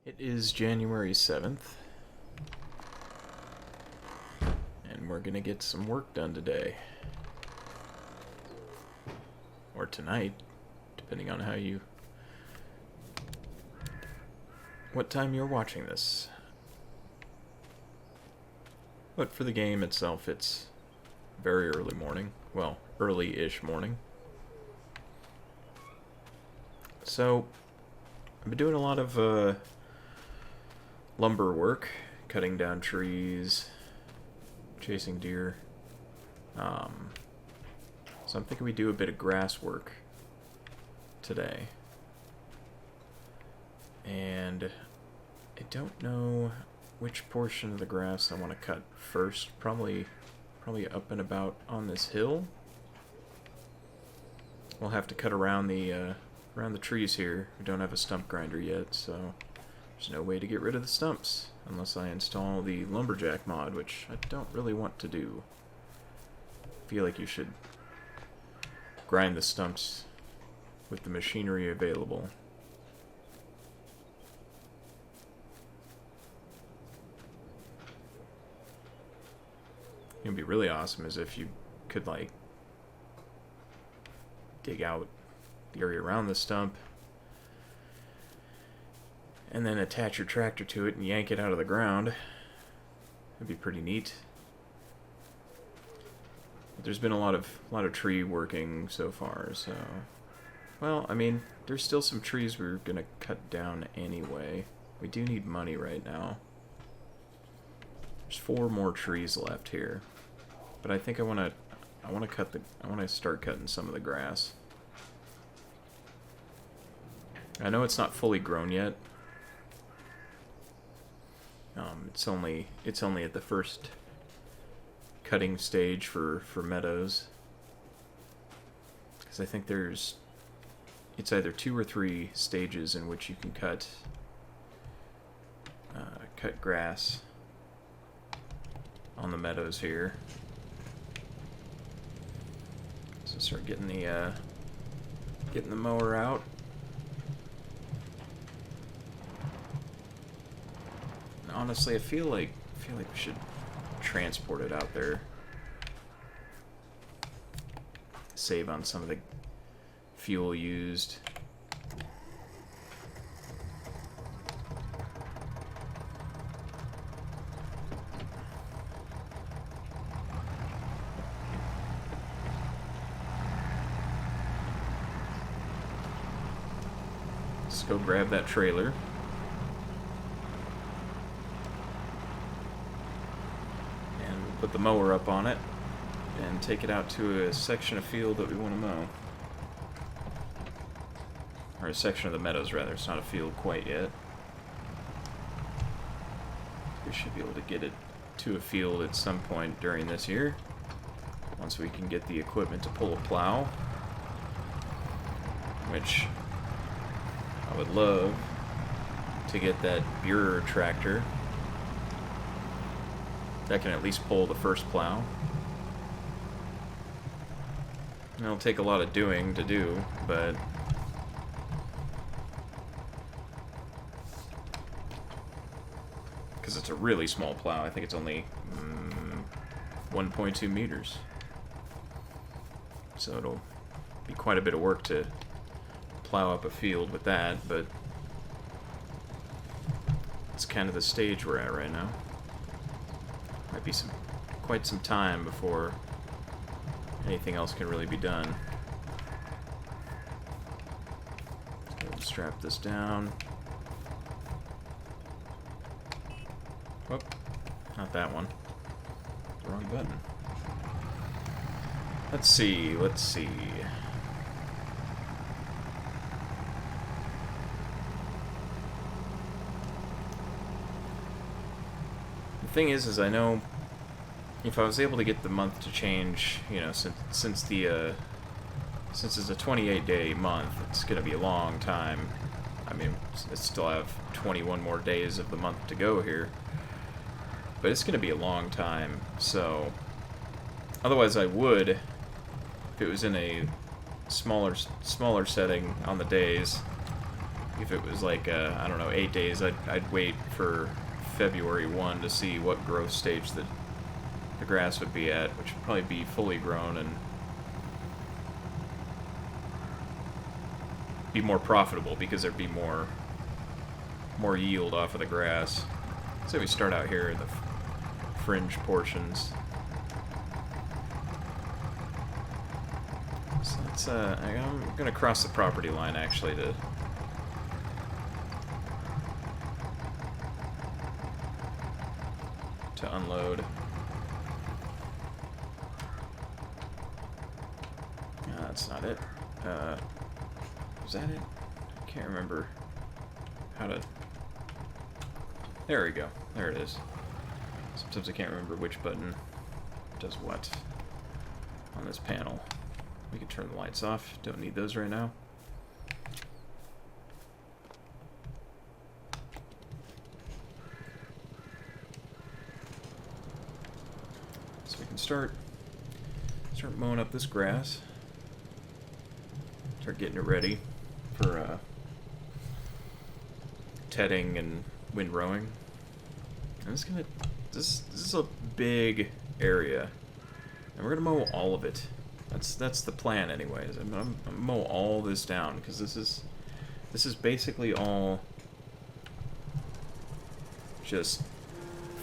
It is January 7th, and we're gonna get some work done today. Or tonight, depending on what time you're watching this. But for the game itself, it's very early morning. Well, early-ish morning. So, I've been doing a lot of lumber work, cutting down trees, chasing deer. So I'm thinking we do a bit of grass work today. And I don't know which portion of the grass I want to cut first. Probably up and about on this hill. We'll have to cut around the trees here. We don't have a stump grinder yet, so there's no way to get rid of the stumps unless I install the lumberjack mod, which I don't really want to do. I feel like you should grind the stumps with the machinery available. It would be really awesome is if you could, like, dig out the area around the stump and then attach your tractor to it and yank it out of the ground. It'd be pretty neat. But there's been a lot of tree working so far, so... Well, I mean, there's still some trees we're gonna cut down anyway. We do need money right now. There's 4 more trees left here. But I think I wanna start cutting some of the grass. I know it's not fully grown yet. It's only at the first cutting stage for meadows. Because I think it's either 2 or 3 stages in which you can cut grass on the meadows here. So start getting the mower out. Honestly, I feel like we should transport it out there. Save on some of the fuel used. Let's go grab that trailer. Put the mower up on it and take it out to a section of field that we want to mow. Or a section of the meadows, rather. It's not a field quite yet. We should be able to get it to a field at some point during this year. Once we can get the equipment to pull a plow. Which I would love to get that Burer tractor that can at least pull the first plow. It'll take a lot of doing to do, but because it's a really small plow, I think it's only 1.2 meters. So it'll be quite a bit of work to plow up a field with that, but it's kind of the stage we're at right now. Might be quite some time before anything else can really be done. So strap this down. Whoop, not that one. Wrong button. Let's see. The thing is I know if I was able to get the month to change, you know, since it's a 28-day month, it's gonna be a long time. I mean, I still have 21 more days of the month to go here, but it's gonna be a long time. So, otherwise, I would, if it was in a smaller setting on the days, if it was like, I don't know, 8 days, I'd wait for February 1 to see what growth stage the grass would be at, which would probably be fully grown and be more profitable because there'd be more yield off of the grass. So we start out here in the fringe portions. So that's, I'm gonna cross the property line actually to unload. That's not it. Was that it? I can't remember how to... There we go. There it is. Sometimes I can't remember which button does what on this panel. We can turn the lights off. Don't need those right now. So we can start mowing up this grass. Start getting it ready for tedding and windrowing. And this is a big area, and we're gonna mow all of it. That's the plan, anyways. I'm gonna mow all this down because this is basically all just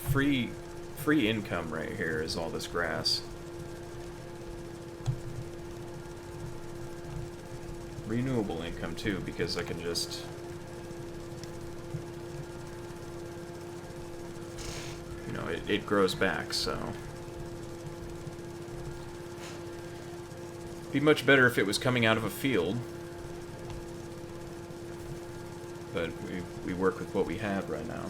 free income right here. Is all this grass. Renewable income too, because I can just it grows back, so be much better if it was coming out of a field, but we work with what we have right now.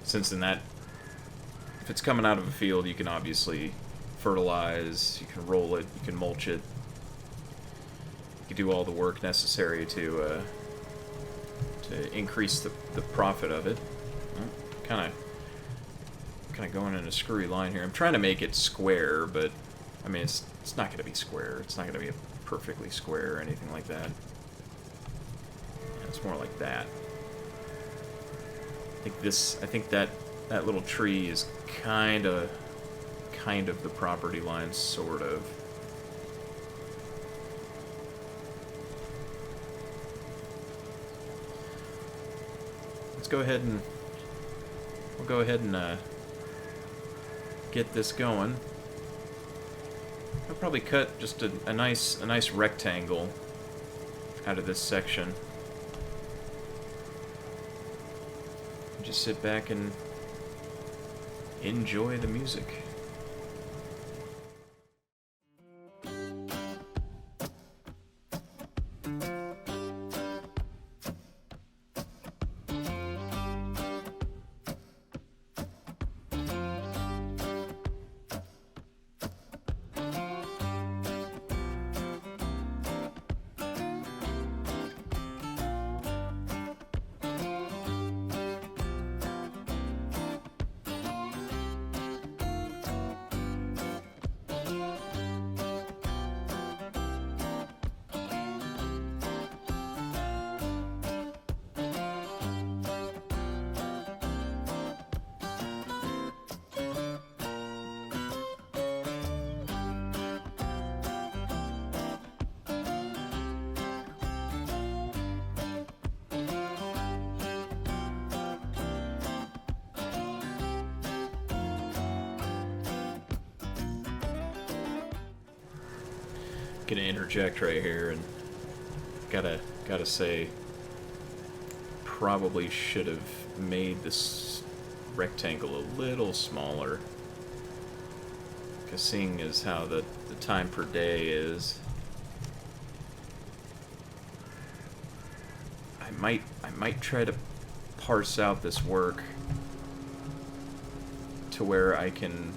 Since if it's coming out of a field, you can obviously fertilize, you can roll it, you can mulch it, you can do all the work necessary to increase the profit of it. Kind of going in a screwy line here. I'm trying to make it square, but I mean it's not going to be square. It's not going to be perfectly square or anything like that. It's more like that. I think that little tree is kind of the property line, sort of. We'll go ahead and get this going. I'll probably cut just a nice rectangle out of this section. Just sit back and enjoy the music. Gonna interject right here and gotta say, probably should have made this rectangle a little smaller, because seeing as how the time per day is, I might try to parse out this work to where I can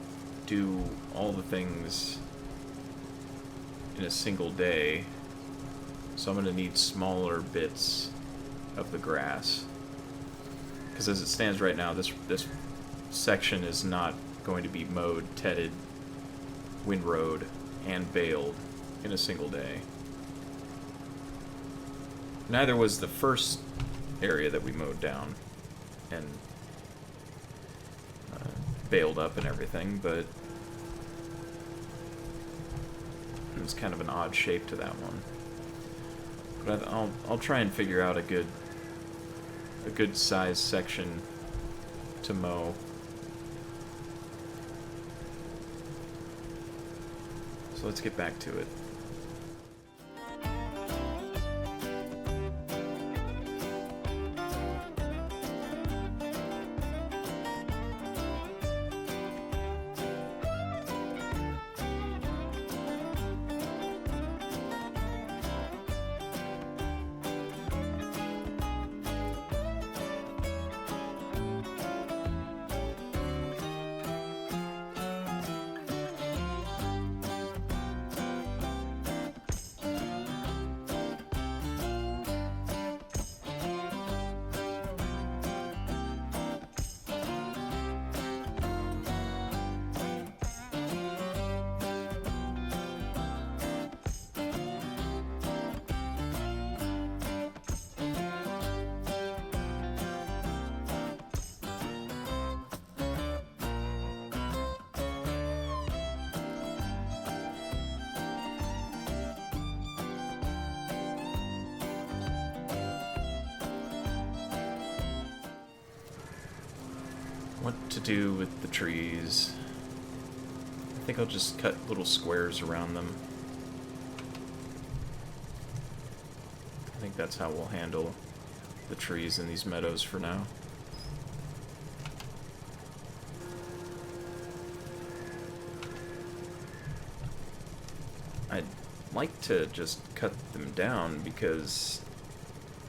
do all the things in a single day. So I'm going to need smaller bits of the grass, because as it stands right now, this section is not going to be mowed, tedded, windrowed, and baled in a single day. Neither was the first area that we mowed down and baled up and everything, but it was kind of an odd shape to that one. But I'll try and figure out a good size section to mow. So let's get back to it. What to do with the trees? I think I'll just cut little squares around them. I think that's how we'll handle the trees in these meadows for now. I'd like to just cut them down because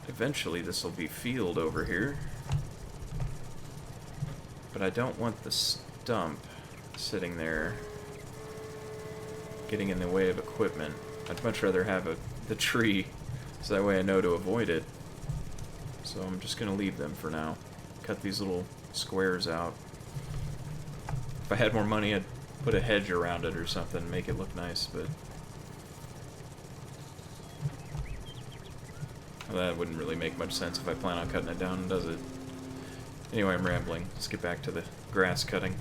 eventually this will be field over here. But I don't want the stump sitting there getting in the way of equipment. I'd much rather have the tree, so that way I know to avoid it. So I'm just going to leave them for now. Cut these little squares out. If I had more money, I'd put a hedge around it or something, make it look nice, but well, that wouldn't really make much sense if I plan on cutting it down, does it? Anyway, I'm rambling. Let's get back to the grass cutting.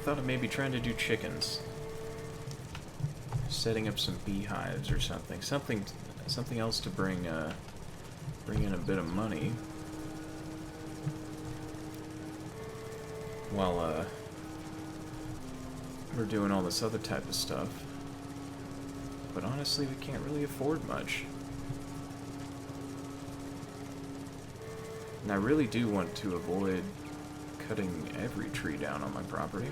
thought of maybe trying to do chickens. Setting up some beehives or something. Something else to bring in a bit of money. While we're doing all this other type of stuff. But honestly, we can't really afford much. And I really do want to avoid cutting every tree down on my property.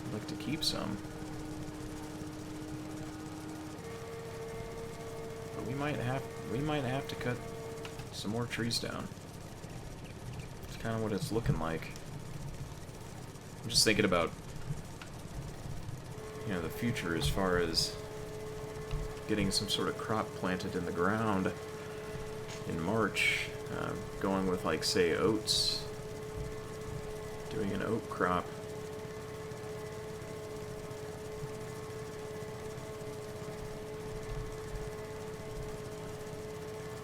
I'd like to keep some. But we might have to cut some more trees down. It's kind of what it's looking like. I'm just thinking about, you know, the future as far as getting some sort of crop planted in the ground in March, going with, like, say, oats, doing an oat crop.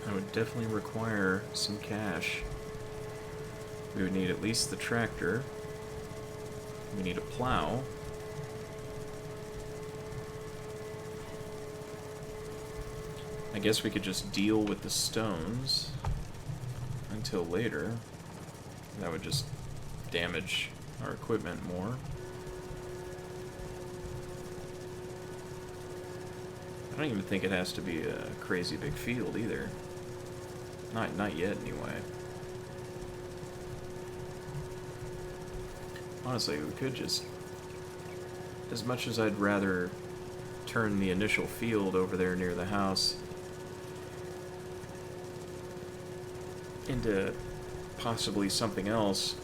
That would definitely require some cash. We would need at least the tractor. We need a plow. I guess we could just deal with the stones until later. That would just damage our equipment more. I don't even think it has to be a crazy big field either. Not yet, anyway. Honestly, we could just... As much as I'd rather turn the initial field over there near the house into possibly something else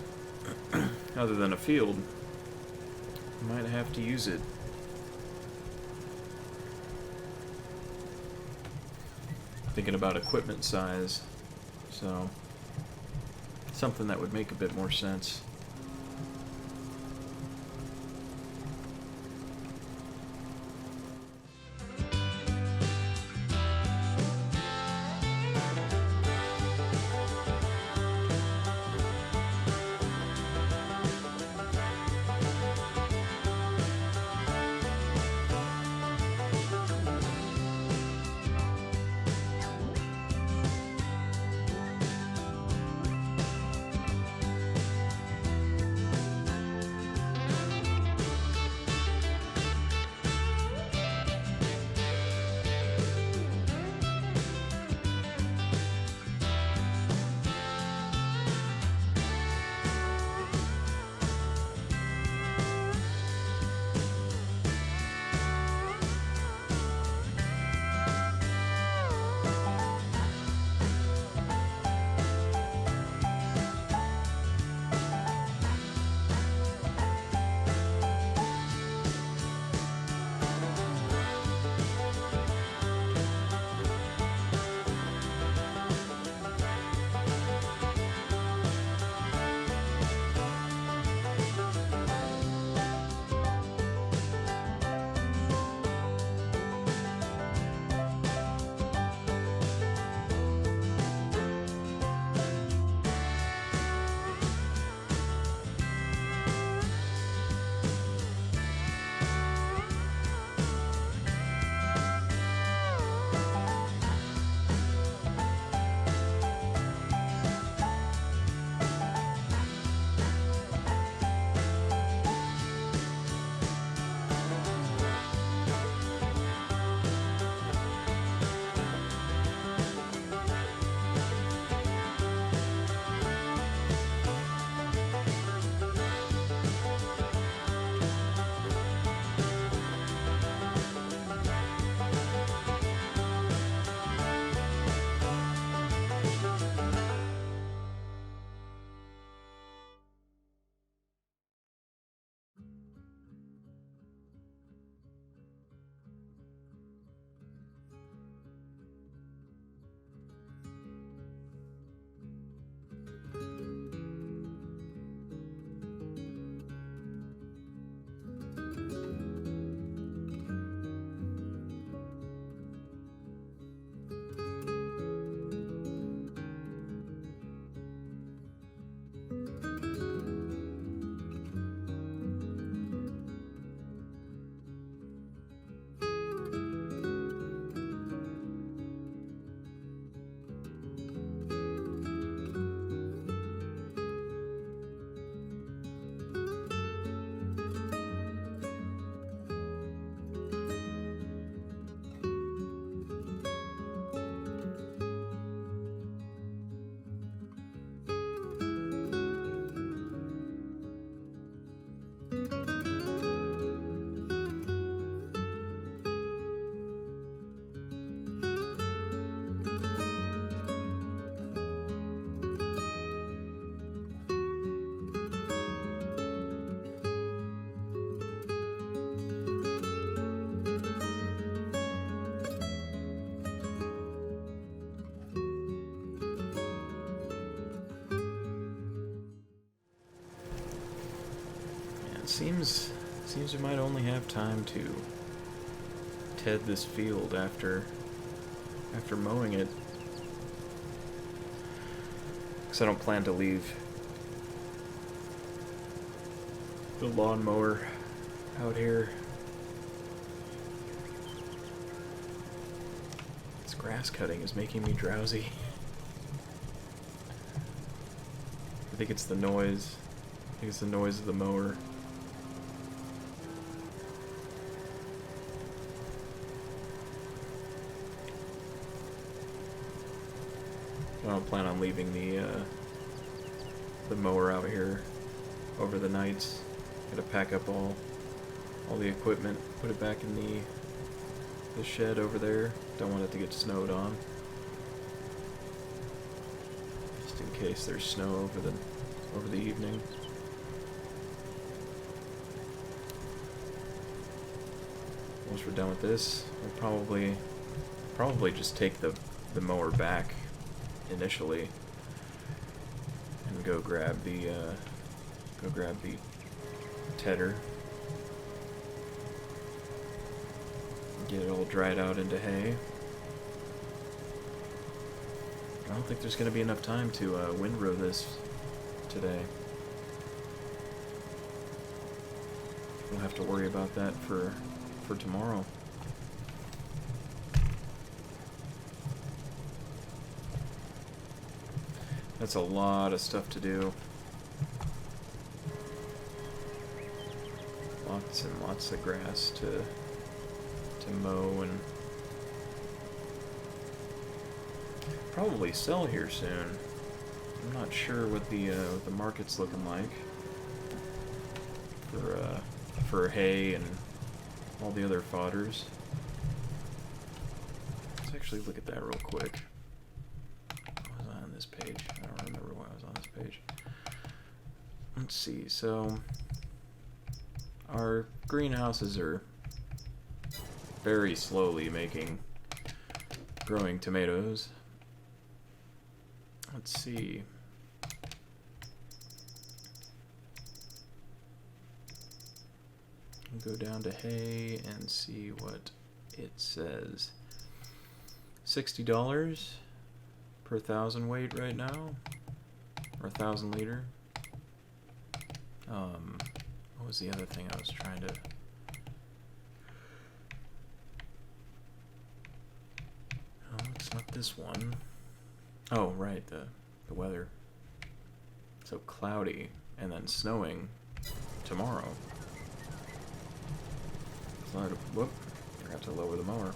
other than a field, I might have to use it. Thinking about equipment size, so something that would make a bit more sense. Seems we might only have time to ted this field after mowing it. Because I don't plan to leave the lawnmower out here. This grass cutting is making me drowsy. I think it's the noise. I think it's the noise of the mower. I don't plan on leaving the mower out here over the nights. Gotta pack up all the equipment, put it back in the shed over there. Don't want it to get snowed on. Just in case there's snow over the evening. Once we're done with this, we'll probably just take the mower back initially and go grab the tedder, get it all dried out into hay. I don't think there's going to be enough time to windrow this today. We'll have to worry about that for tomorrow. That's a lot of stuff to do. Lots and lots of grass to mow and probably sell here soon. I'm not sure what the market's looking like for hay and all the other fodders. Let's actually look at that real quick. I was on this page. I don't remember why I was on this page. Let's see. So our greenhouses are very slowly growing tomatoes. Let's see. We'll go down to hay and see what it says. $60 per 1,000 weight right now, or 1,000 liter. What was the other thing I was trying to? Oh, it's not this one. Oh, right, the weather. So cloudy and then snowing tomorrow. So whoop, forgot to lower the mower.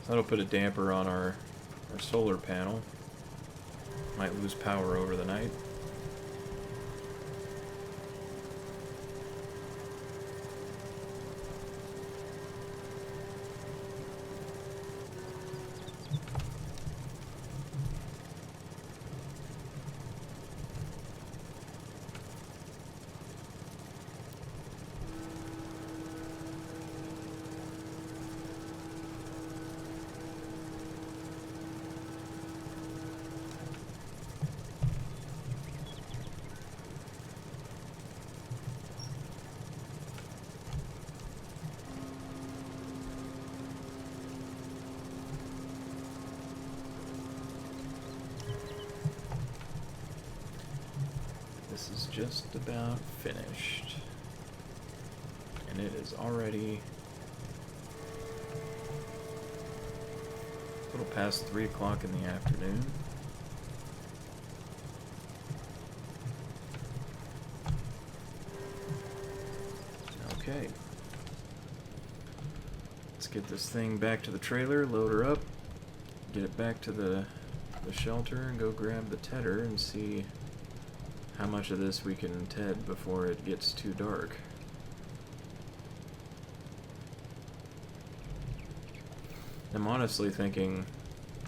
So that'll put a damper on our solar panel. Might lose power over the night. This is just about finished. And it is already a little past 3 o'clock in the afternoon. Okay. Let's get this thing back to the trailer, load her up, get it back to the shelter, and go grab the tedder and see how much of this we can ted before it gets too dark. I'm honestly thinking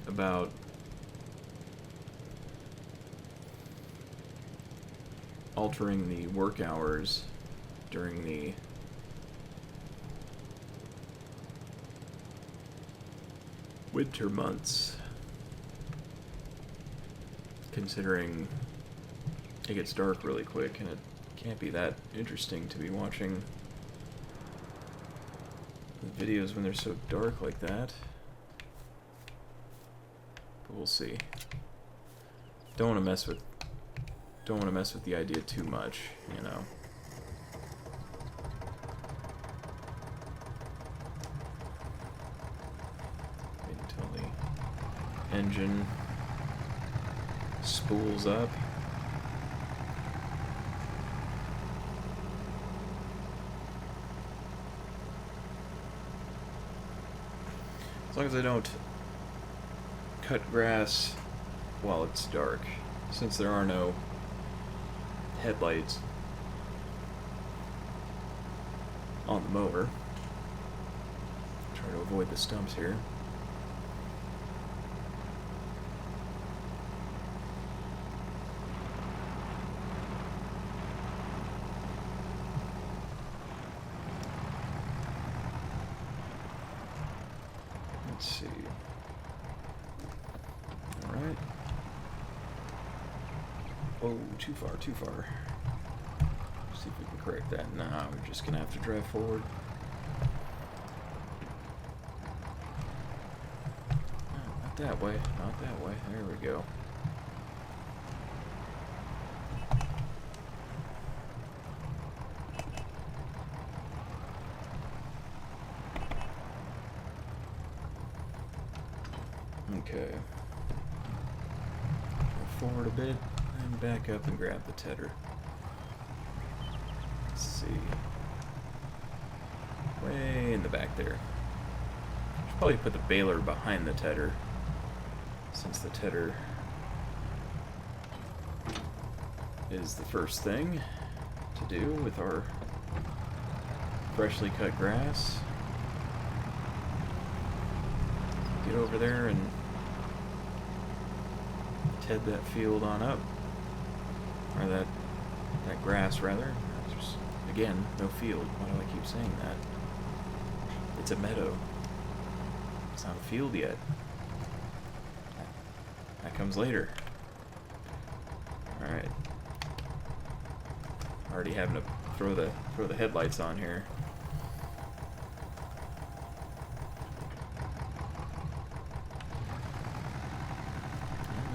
about altering the work hours during the winter months, considering it gets dark really quick and it Can't be that interesting to be watching the videos when they're so dark like that. But we'll see. Don't want to mess with the idea too much, you know. Wait until the engine spools up. As long as I don't cut grass while it's dark, since there are no headlights on the mower. Try to avoid the stumps here. Let's see. Alright. Oh, too far, too far. See if we can correct that. Nah, we're just gonna have to drive forward. Oh, not that way, not that way. There we go. Okay. Go forward a bit, and back up and grab the tedder. Let's see. Way in the back there. Should probably put the baler behind the tedder, since the tedder is the first thing to do with our freshly cut grass. Get over there and ted that field on up, or that grass rather. Just, again, no field. Why do I keep saying that? It's a meadow. It's not a field yet. That comes later. All right. Already having to throw the headlights on here.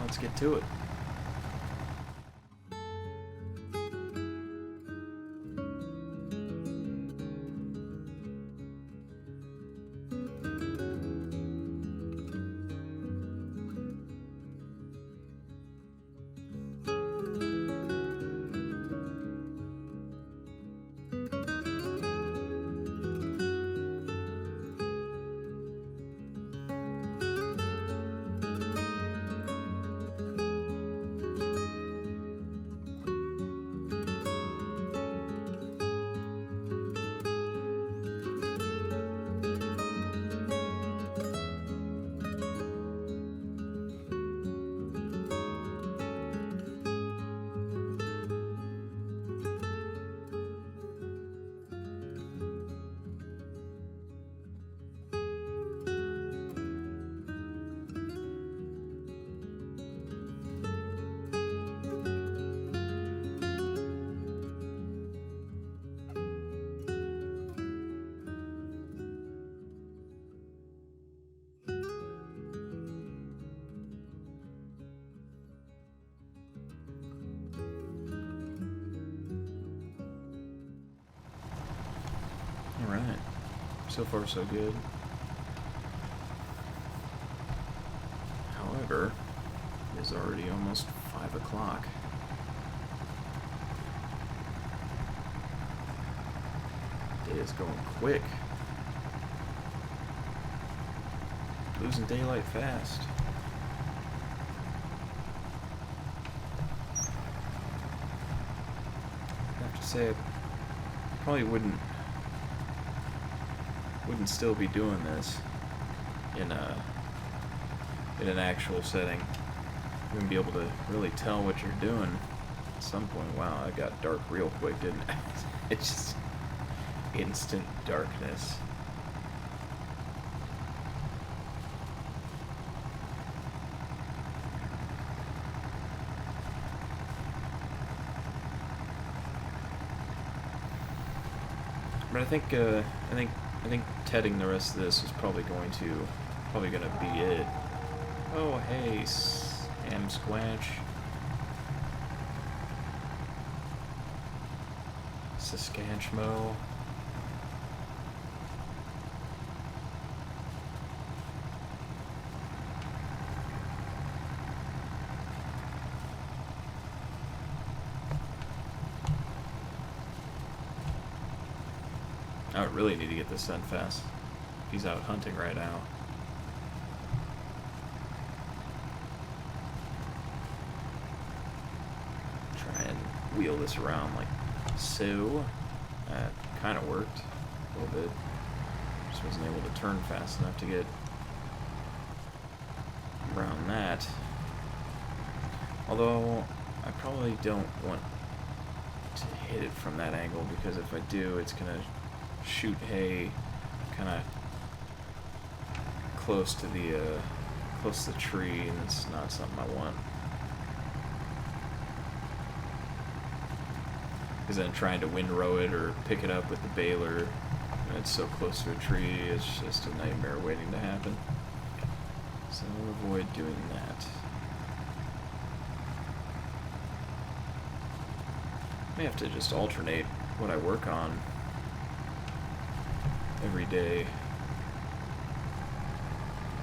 Let's get to it. Alright, so far so good. However, it is already almost 5 o'clock. Day is going quick. Losing daylight fast. I have to say, I probably wouldn't still be doing this in an actual setting. You wouldn't be able to really tell what you're doing at some point. Wow, it got dark real quick, didn't it? It's just instant darkness. But I think tedding the rest of this is probably gonna be it. Oh hey, Sam Squanch. Saskatchmo. I really need to get this done fast. He's out hunting right now. Try and wheel this around like so. That kind of worked a little bit. Just wasn't able to turn fast enough to get around that. Although I probably don't want to hit it from that angle, because if I do, it's gonna shoot hay kind of close to the tree, and it's not something I want. Because then trying to windrow it or pick it up with the baler, and it's so close to a tree, it's just a nightmare waiting to happen. So I'll avoid doing that. May have to just alternate what I work on every day.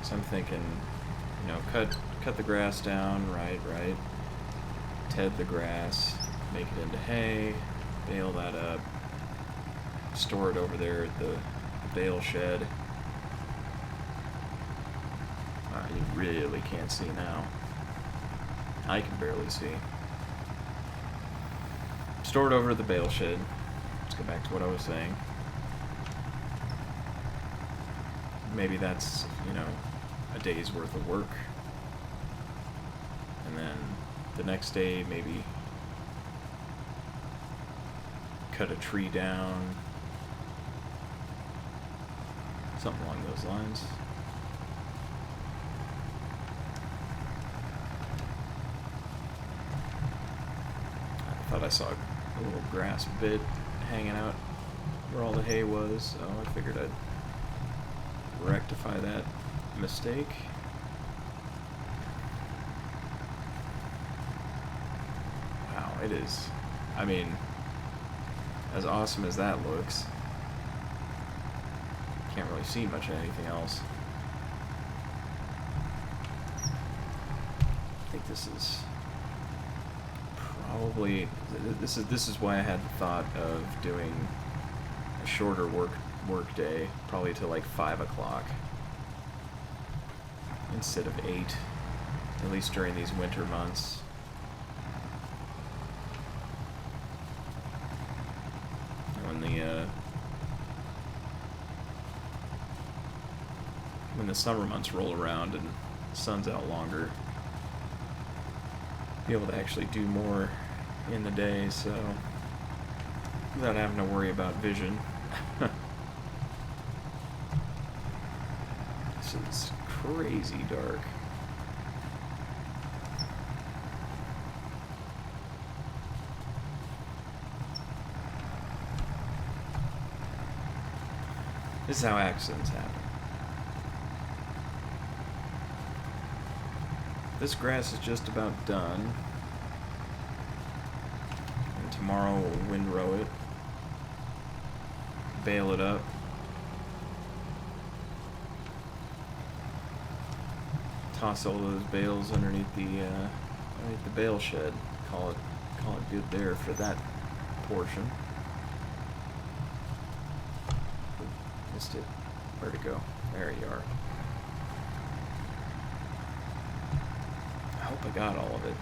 So I'm thinking, you know, cut the grass down, right, ted the grass, make it into hay, bale that up, store it over there at the bale shed. You really can't see now. I can barely see. Store it over at the bale shed. Let's go back to what I was saying. Maybe that's, you know, a day's worth of work. And then the next day, maybe cut a tree down. Something along those lines. I thought I saw a little grass bit hanging out where all the hay was, so I figured I'd rectify that mistake. Wow, it is. I mean, as awesome as that looks, can't really see much of anything else. I think this is probably this is why I had the thought of doing a shorter work day, probably to like 5 o'clock instead of 8, at least during these winter months. When the summer months roll around and the sun's out longer, be able to actually do more in the day, so without having to worry about vision. This is crazy dark. This is how accidents happen. This grass is just about done. And tomorrow we'll windrow it, bale it up, toss all those bales underneath the bale shed. Call it good there for that portion. Missed it. Where'd it go? There you are. I hope I got all of it.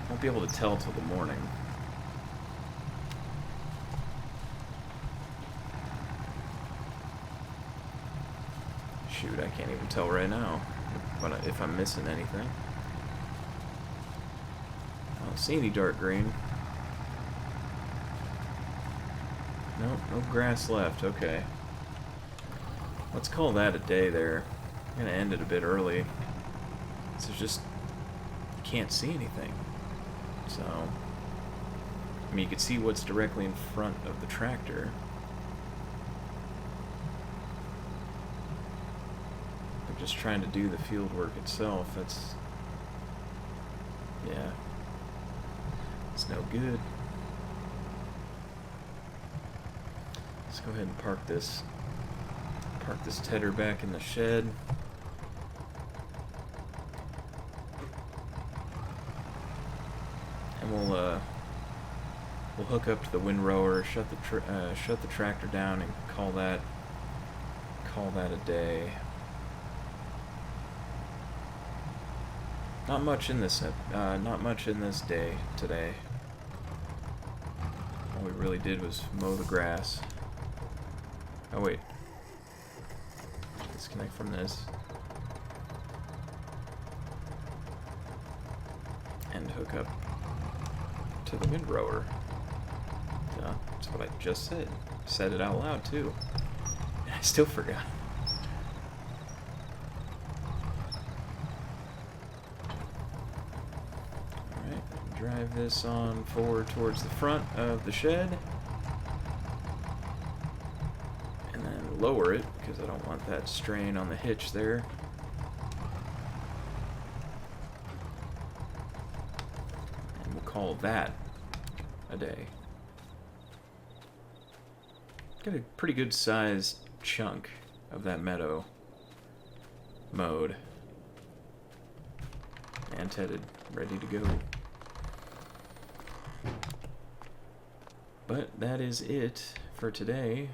Won't be able to tell till the morning. Shoot, I can't even tell right now if I'm missing anything. I don't see any dark green. Nope, no grass left. Okay. Let's call that a day there. I'm gonna end it a bit early. So just can't see anything. So I mean, you can see what's directly in front of the tractor. But just trying to do the field work itself, that's... yeah. It's no good. Let's go ahead and park this tedder back in the shed. And we'll hook up to the windrower, shut the tractor down, and call that a day. Not much in this day today. All we really did was mow the grass. Oh wait. Disconnect from this. And hook up to the windrower. That's what I just said. Said it out loud too. And I still forgot. Alright, drive this on forward towards the front of the shed. And then lower it, because I don't want that strain on the hitch there. And we'll call that a day. Got a pretty good sized chunk of that meadow mowed and tedded, ready to go. But that is it for today.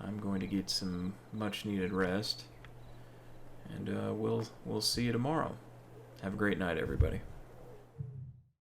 I'm going to get some much needed rest, and we'll see you tomorrow. Have a great night, everybody.